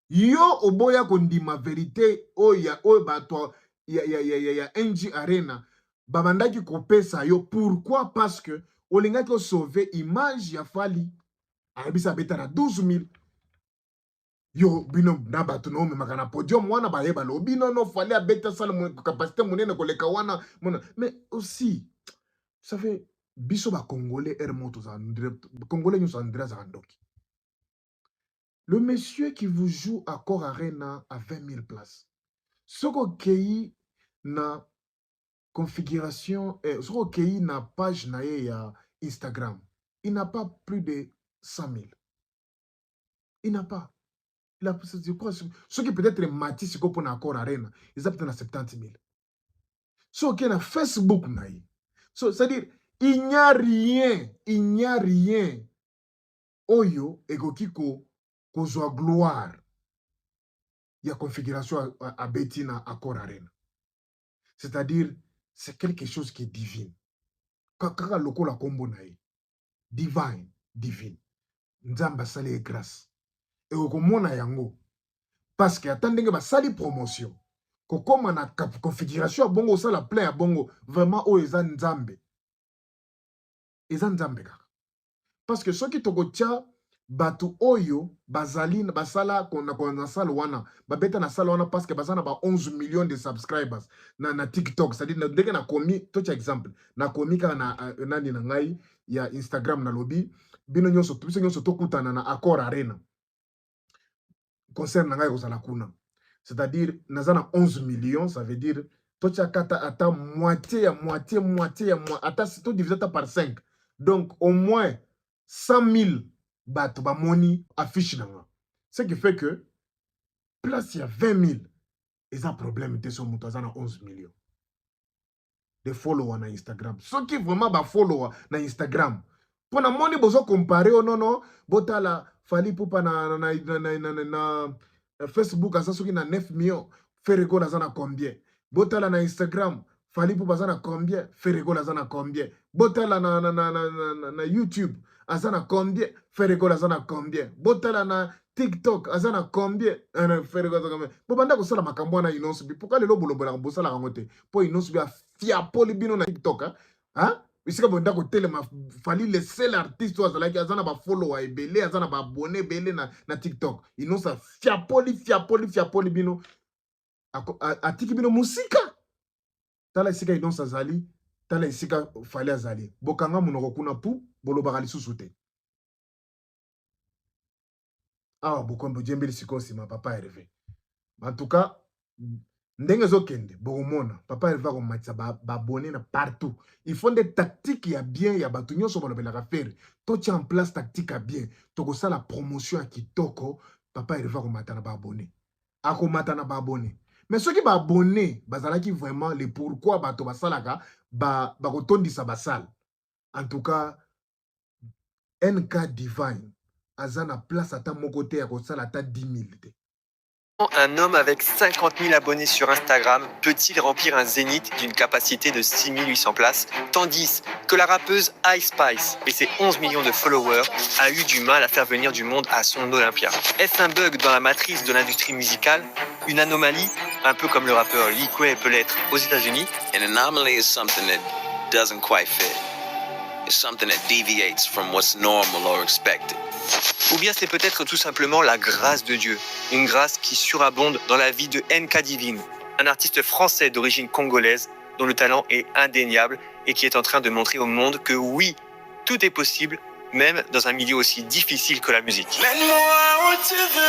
Yo oboya kondima vérité oya bato ya NG Arena babandaki kopesa yo pourquoi parce que olinga ko sauver image ya fali. Abisa beta na 12 000. Yo bino na bato no memaka na podium wana bayeba lo bino no fallait à beta sala capacité monene koleka wana mais aussi ça fait biso ba congolais ermoto za congolais nous André Zandoki. Le monsieur qui vous joue à Cor Arena à 20 000 places. Soko kei na configuration soko kei na page na ya Instagram. Il n'a pas plus de 100 000. Il n'a pas. Il a, je crois, ceux qui peut-être Matisse pour Cor Arena, ils ont peut-être 70 000. Ceux qui ont Facebook, c'est-à-dire, il n'y a rien. Oyo, egokiko, kozwa gloire. Il y a configuration à Bettina à Cor Arena. C'est-à-dire, c'est quelque chose qui est divin. Kaka loko la kombo nae. Divine. Nzamba sali et grâce. Et au komona yango parce que attendez ba sali promotion ko koma na configuration bongo ça la plein bongo vraiment o ezan nzambe parce que ceux qui tokotia batu oyo bazali basala kona sala wana babeta na sala wana parce que bazana ba 11 millions de subscribers na TikTok, c'est-à-dire ndenge na komi to exemple na komi ka na nani na ngai ya Instagram na lobby bino nyonso tokutana na Accord Arena concerne nanga yozala kuna. C'est-à-dire nazana 11 millions, ça veut dire tocha kata ata moitié, ata to divisé par 5. Donc au moins 100 000 bato ba moni affiche nanga. Ce qui fait que place il y a 20 000 et ça problème de son moutazana 11 millions. De followers na Instagram. Ceux qui vraiment ba followers na Instagram. Pour na moni bozo comparer oh non botala fali pupa na Facebook asa soki na 9 millions ferego la zana combien botala na Instagram fali pupa zana combien ferego la zana combien botala na YouTube azana combien ferego la zana combien botala na TikTok azana combien ferego zana combien bobanda ko sala makambo na inonso bi pourquoi le bolobola bosala rangote po inonso bi afia poli bino na TikTok hein isika bonda ko telema fali laisser l'artiste oza qui azana ba follower ebele azana ba abonné belé na TikTok ino sa fiapoli bino atiki bino musika tala isika ino sa zali tala isika fali azali bokanga munoko kuna pu bolobaka lisusu te awa bokombo jembeli sikosi ma papa Hervé en tout cas ndenge zokende bokomona papa Hervé ko matisa ba abonné na partout il faut des tactiques ya bien ya batu nyonso bolobelaka faire to tia en place tactique ya bien to ko sala promotion ya kitoko papa Hervé ko matana ba abonné akomata na ba abonné mais ceux qui ba abonné bazalaki vraiment le pourquoi bato basalaka ba kotondisa basal en tout cas NK Divine azana place ata moko te ya kosala ata 10 000 te.
Un homme avec 50 000 abonnés sur Instagram peut-il remplir un zénith d'une capacité de 6 800 places, tandis que la rappeuse Ice Spice et ses 11 millions de followers a eu du mal à faire venir du monde à son Olympia? Est-ce un bug dans la matrice de l'industrie musicale? Une anomalie, un peu comme le rappeur Lee Quay peut l'être aux États-Unis?
An anomaly is something that doesn't quite fit.
is something that deviates from what's normal or expected. Ou bien c'est peut-être tout simplement la grâce de Dieu, une grâce qui surabonde dans la vie de NK Divine, un artiste français d'origine congolaise dont le talent est indéniable et qui est en train de montrer au monde que oui, tout est possible, même dans un milieu aussi difficile que la musique.
Mène-moi où tu veux.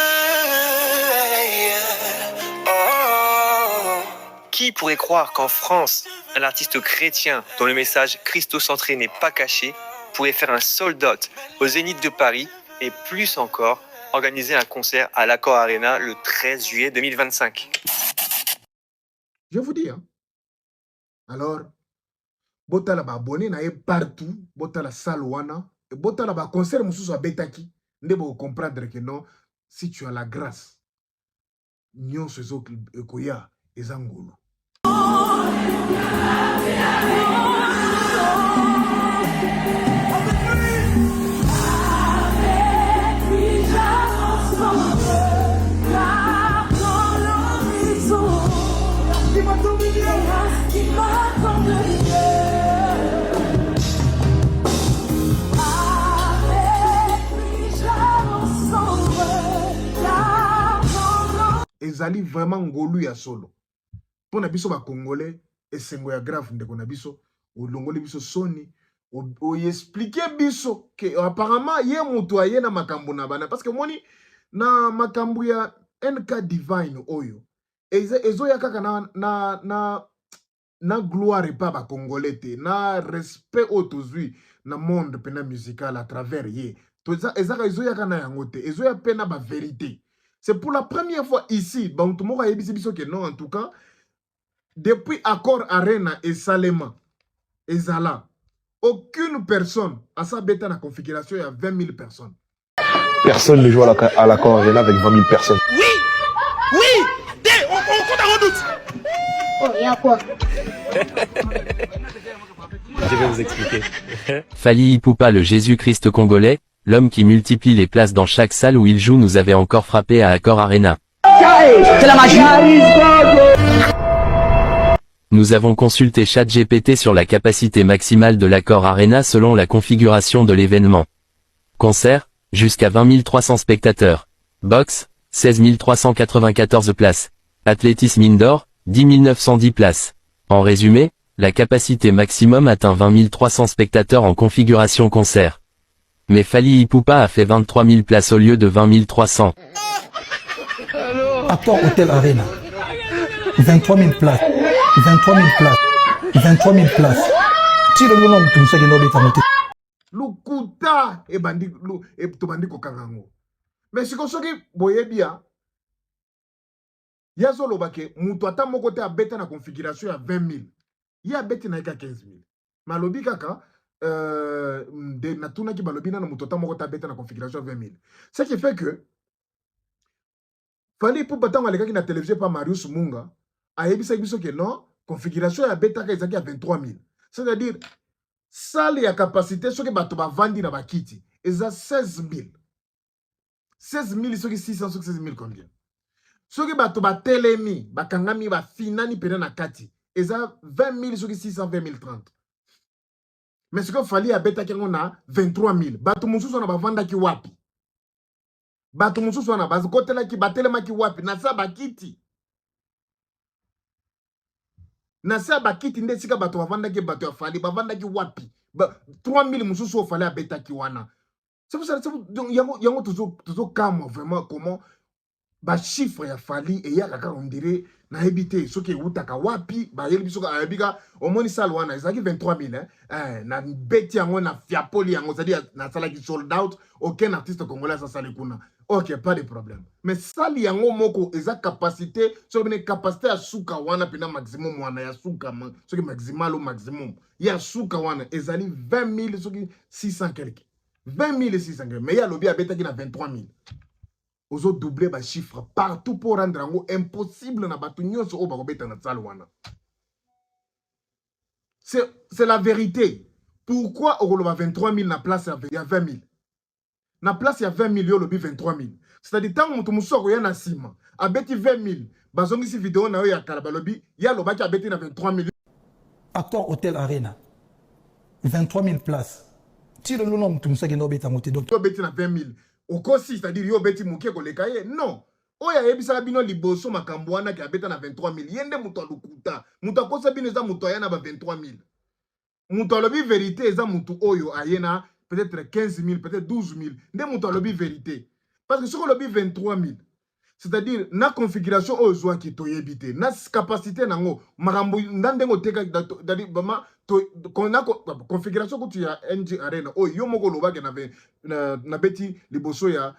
Oh.
Qui pourrait croire qu'en France, un artiste chrétien dont le message christocentré n'est pas caché pourrait faire un sold out au Zénith de Paris et plus encore, organiser un concert à l'Accor Arena le 13 juillet 2025.
Je vous dis, hein. Alors, botala ba abonné na partout, botala salouana, et botala ba concert mususu a betaki, ndebo comprendre que non, si tu as la grâce, nyon sezo koya ezangolo. Ezali vraiment ngolu ya solo. Pour na biso ba congolais esengo ya grave ndeko na biso o longoli biso soni o expliquer biso que apparemment ye mutu aye na makambo na bana parce que moni na makambo ya NK Divine oyo ezo ya kaka na gloire pa ba congolais te na respect autozui na monde pena musical à travers ye to ezaka ezo ya kana yango te ezo ya pena ba vérité. C'est pour la première fois ici, que non, en tout cas, depuis Accor Arena et Salema, et Zala, aucune personne à sa bête dans la configuration, il y a 20 000 personnes.
Personne ne joue à l'Accor Arena avec 20 000 personnes.
Oui, on compte en doute.
Oh, il y a quoi?
Je vais vous expliquer.
Fally Ipupa, le Jésus-Christ congolais, l'homme qui multiplie les places dans chaque salle où il joue, nous avait encore frappé à Accor Arena.
C'est la magie.
Nous avons consulté ChatGPT sur la capacité maximale de l'Accor Arena selon la configuration de l'événement. Concert, jusqu'à 20 300 spectateurs. Boxe, 16 394 places. Athlétisme indoor, 10 910 places. En résumé, la capacité maximum atteint 20 300 spectateurs en configuration concert. Mais Fally Ipupa a fait 23 000 places au lieu de 20 300.
Accor Hotel Arena. 23 000 places. 23 000 places. 23 000 places. Tire le nom de tout ça qui est dans le
Lukuta et bandi kokangango. Mais si vous voyez bien, il y a solo bake, mutu ata moko te a bête na configuration à 20 000. Il y a bête na 15 000. Malobi kaka, de natuna ki balobi na mutu ata moko te a bête na configuration à 20 000. Ce qui fait que, Fally Ipupa tango aleka ki na télévision par Marius Munga, a yebisa biso que non, configuration ya bête ka ezaki à 23 000. C'est-à-dire, salle ya capacité, ce que bato ba vandi na bakiti, eza 16 000. 16 000, ce qui 600, ce qui 16 000 combien? Ce que bato ba telemi, ba kangami, ba finani pena na kati, eza 20 000, ce qui 600, 20 000, 30. Mais ce que Fally a beta kengo na 23 000. Bato mususu na ba vanda ki wapi. Bato mususu na ba kotela ki batelema ki wapi, na sa bakiti. Na sa bakiti nde sika bato bavanda ki bato ya Fally bavanda ki wapi 3000 mususu Fally abeta ki wana. C'est pour ça yango toujours calme vraiment comment ba chiffre ya Fally et ya kaka on dirait na habité ce qui utaka wapi ba yeli biso ka yebika omoni sal wana ezaki 23 000 na beti yango na fiapoli yango c'est-à-dire na sala ki sold out aucun artiste congolais sa sala kuna. Ok, pas de problème. Mais sali yango moko eza capacité, so bine capacité à souka wana pina maximum wana ya souka so ki maximal ou maximum. Ya souka wana ezali 20 000 so ki 600 quelque. 20 600 quelque. Mais ya lobi abeta ki na 23 000. Ozo doubler ba chiffre partout pour rendre yango impossible na batu nyonso o ba kobeta na sala wana. C'est la vérité. Pourquoi on a 23 000 na place il y a 20 000? Na place il y a 20 000, il y a 23 000. C'est-à-dire, tant que tu as un sima, a bêti 20 000, bazongi si vidéo na ya kalabalobi, ya lo baki a bêti na 23 000.
Accor Hotel Arena. 23 000 places. Tire le nom, tout ça qui n'a pas été donc.
Yo beti na 20 000. Okosi, c'est-à-dire yo beti mouké ko lekaye. Non. Oya yebisa bino liboso makambo wana ki abeta na 23 000. Yende muto lukuta. Muto akosa bino za muto ya na ba 23 000. Muto alobi vérité eza muto oyo ayena peut-être 15 000, peut-être 12 000. Nde muto alobi vérité. Parce que si on lobi 23 000, c'est-à-dire na configuration oyo zwa ki toyebite, na capacité nango makambo ndandengo teka dali bama to na configuration kuti ya NG Arena oyo yo moko lobake na beti liboso ya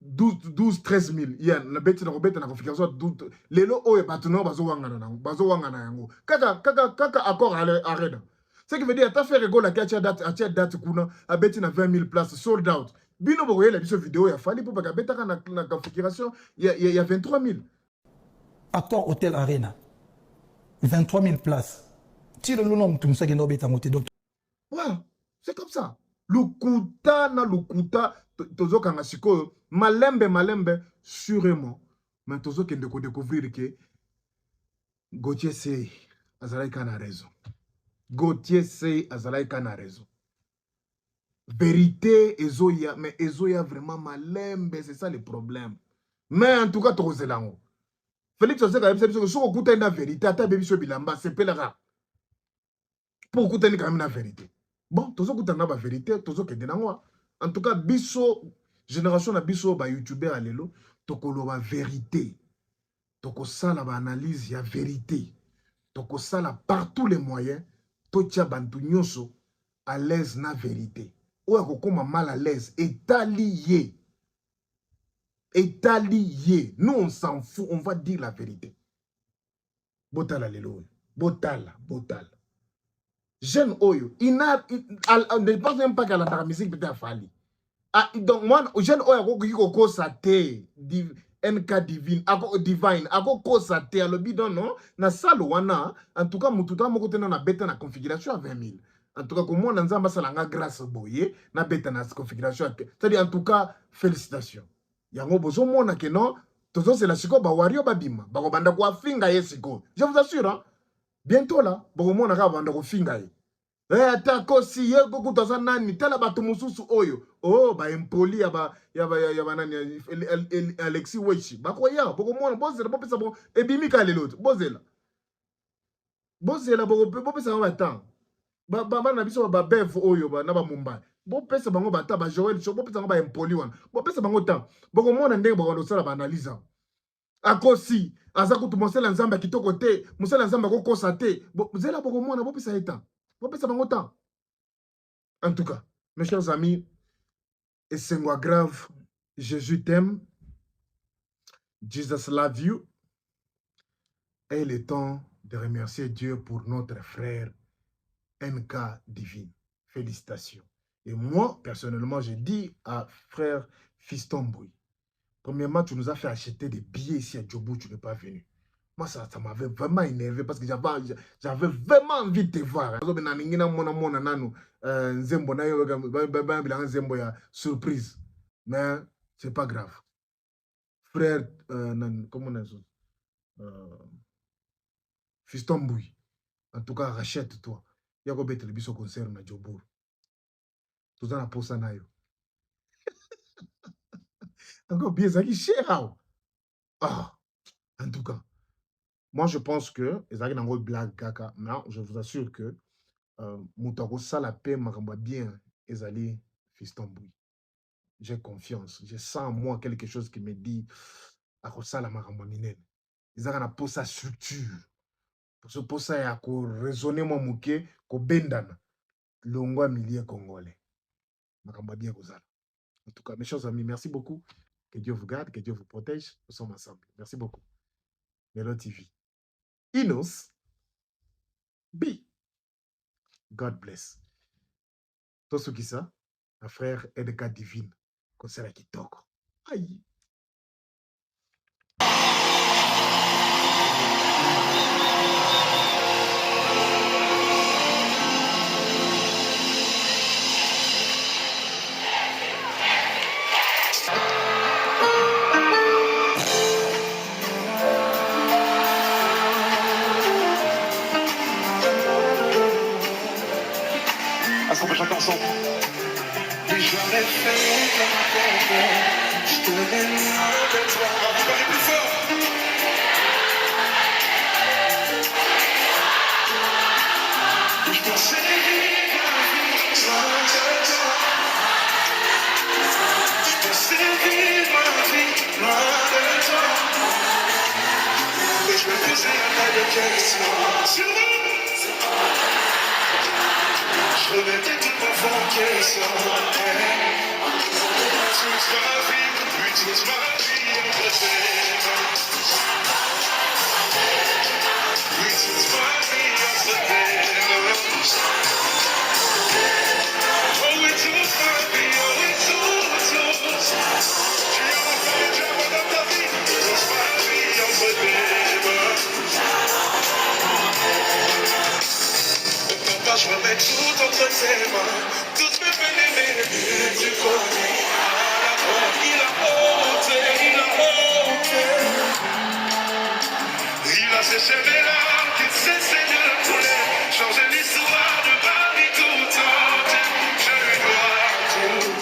12-13 000 ya na beti na kobeta na configuration 12 lelo oyo bato no bazo wangana yango kaka accord Arena. Ce qui veut dire ta fait rigolo la atia date kuna a beti na 20 000 places sold out. Bino boye la biso vidéo ya fali pour baka beta na configuration ya 23 000.
Accord Hôtel Arena. 23 000 places. Tire le nom, tout ça qui n'a pas été donc.
Voilà, c'est comme ça. Lukuta na lukuta tozo kanga siko malembe sûrement. Mais tozo kende ko découvrir que Gauthier Sey azalai kana raison. Gauthier Sey azalai kana raison. Vérité ezoya, mais ezoya vraiment malembe, c'est ça le problème. Mais en tout cas tozo lango. Félix Oseka yebisa biso so okuta na vérité ata bebiso bilamba c'est pelera. Pour écouter quand même la vérité. Bon, tous ceux qui ont la vérité, tous ceux qui ont en tout cas, biso génération na biso ba youtubeur alelo, tokolo ba vérité. Toko sala ba analyse ya vérité. Toko sala par tous les moyens, totia bantu nyonso à l'aise na vérité. Ou akokoma mal à l'aise, étalié. Étalié. Nous on s'en fout, on va dire la vérité. Botala lelo. Botala. Jeune Oyo, il ne pense même pas qu'à la musique peut-être fali. Donc moi, jeune Oyo, il faut constater NK divine, divine, ako constater le bidon non, na salle wana, en tout cas mututa moko tena na beta na configuration à 20 000. En tout cas comme moi nzamba salanga grâce boye na beta na configuration. C'est-à-dire en tout cas félicitations. Yango bozo mona que non, tozo c'est la siko ba wario babima, ba ko banda kwa finga yesiko. Je vous assure hein. Bientôt là, bon moi na banda ko finga ye. Atako si ye goku toza nani tala bato mususu oyo. Oh ba impoli ya ba nani Alexis Wechi. Ba ko ya, boko moi bozela bo pesa bon ebimi ka lelo. Bozela bo pesa ba temps. Ba na biso ba bev oyo ba na ba Mumbai. Bo pesa bango ba ta ba Joel Show bo pesa ba impoli wana. Bo pesa bango temps. Boko moi na ndenge ba ndo sala ba analyse. Akosi azaku tumosela nzamba kitoko te musela nzamba ko kosa te zela boko mona bo pesa eta bo pesa bango temps. En tout cas mes chers amis, et c'est moi grave, Jésus t'aime, Jesus love you, et il est temps de remercier Dieu pour notre frère NK Divine. Félicitations. Et moi personnellement je dis à frère Fiston Boy, premièrement, tu nous as fait acheter des billets ici à Djobu, tu n'es pas venu. Moi, ça m'avait vraiment énervé parce que j'avais vraiment envie de te voir. Surprise. Mais c'est pas grave. Frère, comment on dit Fiston Boui. En tout cas, rachète-toi. Il y a un télévision concert à Djobu. Tout ça, on a posé ça. Encore bien, ça qui est cher. Ah, en tout cas, moi je pense que, et ça qui est une blague, caca, mais je vous assure que, Moutako ça la paix, m'a bien, et allez, Fiston Boui. J'ai confiance, je sens en moi quelque chose qui me dit, à quoi ça la maramba minene. Ils ont pour sa structure, pour ça, il y a raisonner mon mouké, ko bendana, l'ongwa millier congolais. Maramba bien, Kozala. En tout cas, mes chers amis, merci beaucoup. Que Dieu vous garde, que Dieu vous protège. Nous sommes ensemble. Merci beaucoup. Melo TV. Inos. B. God bless. Tout ce qui ça, un frère NK Divine. Concert qui toque. Aïe.
Est-ce qu'on peut chanter ensemble?
Je remettais tout mon fond qu'elle sortait. Toute ma vie entre tes mains. Oui, toute ma vie entre tes mains. Oh oui, toute ma vie, oh oui, toute. Tu as enfin le diamant dans ta vie. Toute ma vie entre tes mains. Papa, je remets tout entre tes mains. Toutes mes peines et mes buts, tu connais. Il a ôté. Il a séché mes larmes, qu'il s'est saigné le poulet. Changer l'histoire de ma vie tout entière. Je lui dois tout.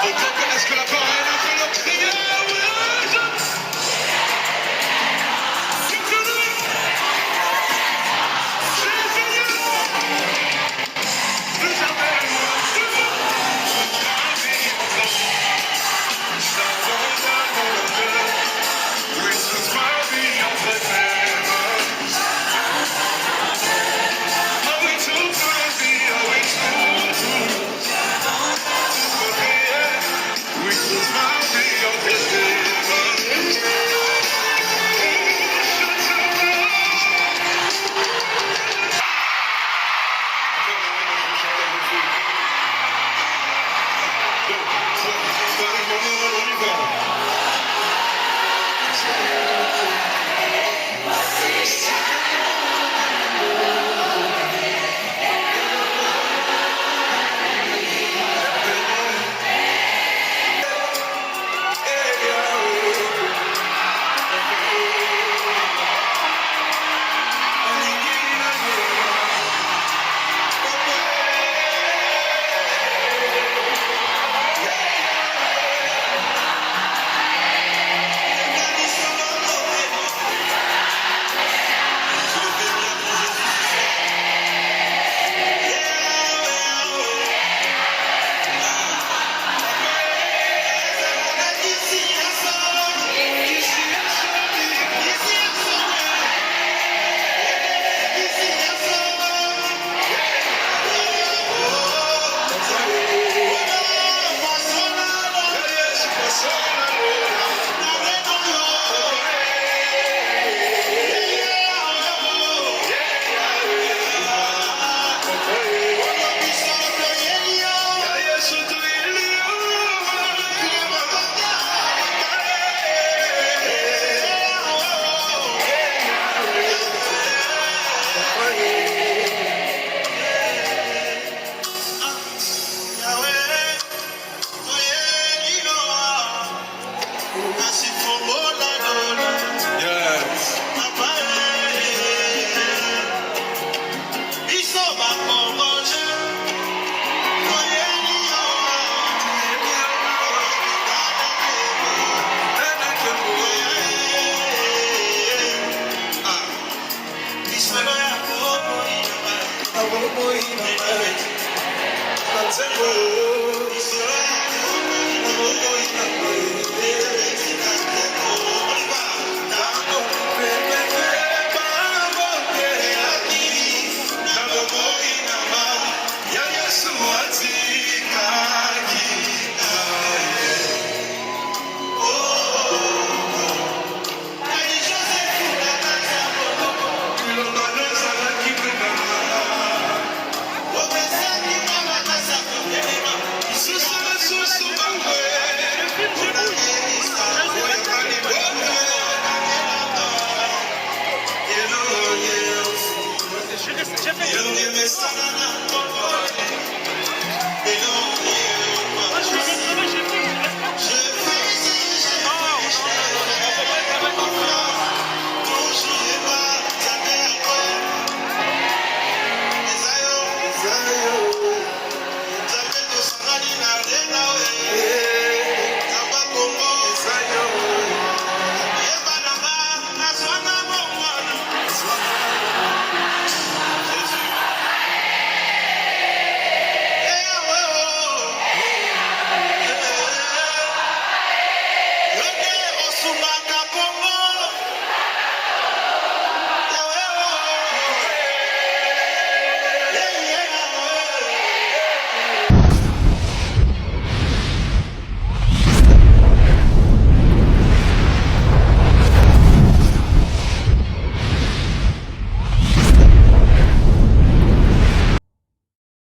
Autant est-ce que la parole a fait le crier? Oh,